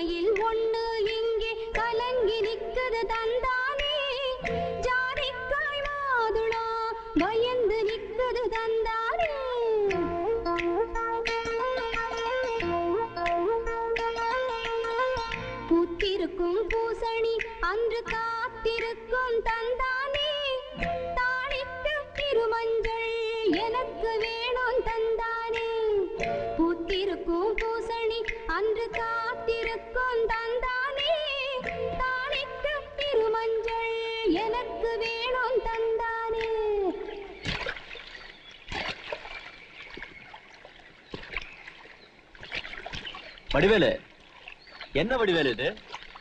கன்னிமயில் ஒண்ணு இங்கே கலங்கி நிக்குது தந்தானே ஜாதிக்காய் மாதுளா பயந்து நிக்குது தந்தானே பூத்திருக்கும் பூசணி அன்று காத்திருக்கும் தந்தானே தாளிக்கு திருமஞ்சள் எனக்கு வேணும் தந்தானே பூத்திருக்கும் பூசணி அன்று காத்திருக்கும் தந்தானே தாளிக்கு திருமஞ்சள் எனக்கு வேணும் தந்தானே. வடிவேலு, என்ன வடிவேலு இது?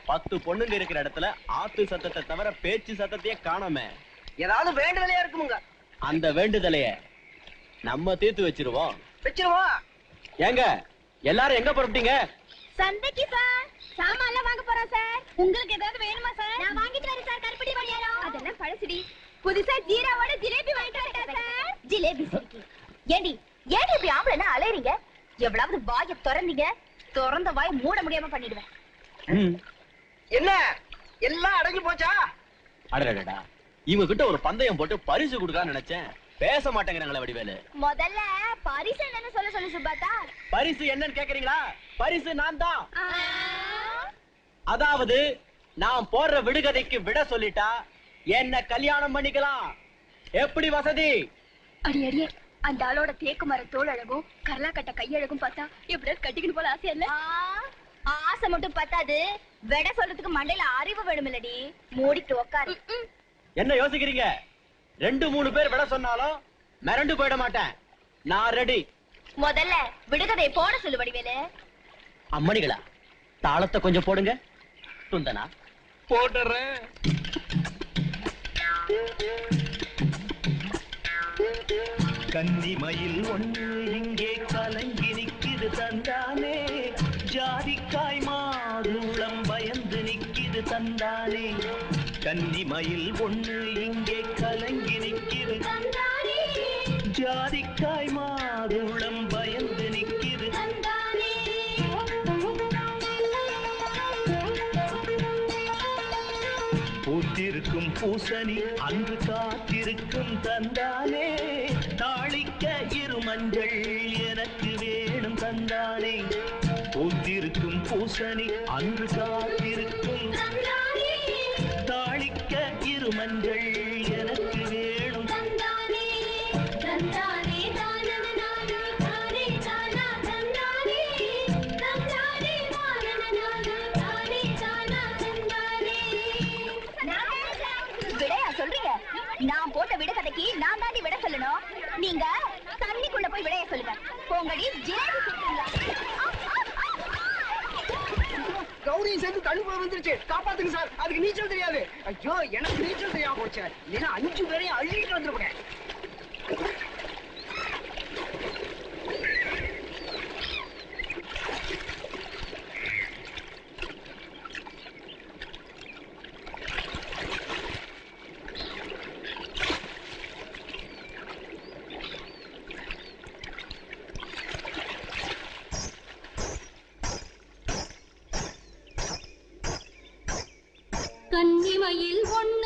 10 பொண்ணுங்க இருக்கிற இடத்துல ஆத்து சத்தத்தை தவிர பேச்சு சத்தத்தையே காணாம. ஏதாவது வேண்டுதலையா இருக்குமுங்க. அந்த வேண்டுதலைய நம்ம தீர்த்து வச்சிருவோம். ஏங்க எல்லாரும் எங்க புறப்பட்டீங்க? சந்தைக்கு சார். சாமான்லாம் வாங்க போறோம் சார். உங்களுக்கு ஏதாவது வேணுமா சார்? நான் வாங்கிட்டு வரேன் சார். கருப்பட்டி பணியாரம். அதெல்லாம் பழசுடி. புதுசா ஜீராவோட ஜிலேபி வாங்கிட்டு வரேன் சார். ஜிலேபி சிரிக்கி. ஏண்டி இப்படி ஆம்பளைனா அலையறீங்க? எவ்வளவு வாயை திறந்தீங்க, திறந்த வாயை மூட முடியாம பண்ணிடுவேன். என்ன எல்லாம் அடங்கி போச்சா? அடடடா, இவங்க கிட்ட ஒரு பந்தயம் போட்டு பரிசு கொடுக்கலாம்னு நினைச்சேன். பேச மாட்டேங்கிறாங்களே வடிவேலு. முதல்ல பரிசு என்னன்னு சொல்ல சொல்லு சுபாத்தா. பரிசு என்னன்னு கேக்குறீங்களா? பரிசு நான் தான். அதாவது நான் போடுற விடுகதைக்கு விட சொல்லிட்டா என்ன கல்யாணம் பண்ணிக்கலாம். எப்படி வசதி? அடி அடியே, அந்த ஆளோட தேக்கு மர தோல் அழகும் கரலா கட்ட கையழகும் பார்த்தா எப்படியாவது கட்டிக்கணும் போல ஆசை இல்ல? ஆசை மட்டும் பத்தாது, விட சொல்றதுக்கு மண்டையில அறிவு வேணுமில்லடி. மூடிட்டு உக்காரு. என்ன யோசிக்கிறீங்க? 2-3 பேர் விட சொன்னாலும் மிரண்டு போயிட மாட்டேன். நான் ரெடி. முதல்ல விடுகதையை போட சொல்லு வடிவேலு. அம்மணிகளா, தாளத்தை கொஞ்சம் போடுங்க. துந்தனா போடுறேன். கன்னிமயில் ஒன்று இங்கே கலங்கி நிக்குது தந்தானே ஜாதிக்காய் மாதுளம் பயந்து நிக்குது தந்தானே. கன்னிமயில் ஒன்று இங்கே கலங்கி நிக்குது தந்தானே ஜாதிக்காய் மாதுளம் பயந்து நிக்குது தந்தானே. பூத்திருக்கும் பூசணி அன்று காத்திருக்கும் தந்தானே தாளிக்க இருமஞ்சள் எனக்கு வேணும் தந்தானே. பூத்திருக்கும் பூசணி அன்று காத்திருக்கும் தந்தானே தாளிக்க இருமஞ்சள் எனக்கு வேணும் தந்தானே. தந்தானே தானனனானே தானே தானா தந்தானே தந்தானே தானனனானே தானே தானா தந்தானே. விடையா சொல்றீங்க? நான் போட்ட விடுகதைக்கு நான் தாண்டி விட சொல்லணும். நீங்க தண்ணிக்குள்ள போய் விடைய சொல்லுங்க. போங்கடி ஜிலேபி சுடுறீங்களா? கௌரியும் சேர்ந்து தண்ணி வந்துருச்சு, காப்பாத்துங்க சார். அதுக்கு நீச்சல் தெரியாது. ஐயோ, எனக்கு நீச்சல் தெரியாம போச்சு. இல்லைன்னா 5 பேரையும் அள்ளிட்டு வந்துருப்பேன். கன்னிமயில் ஒன்று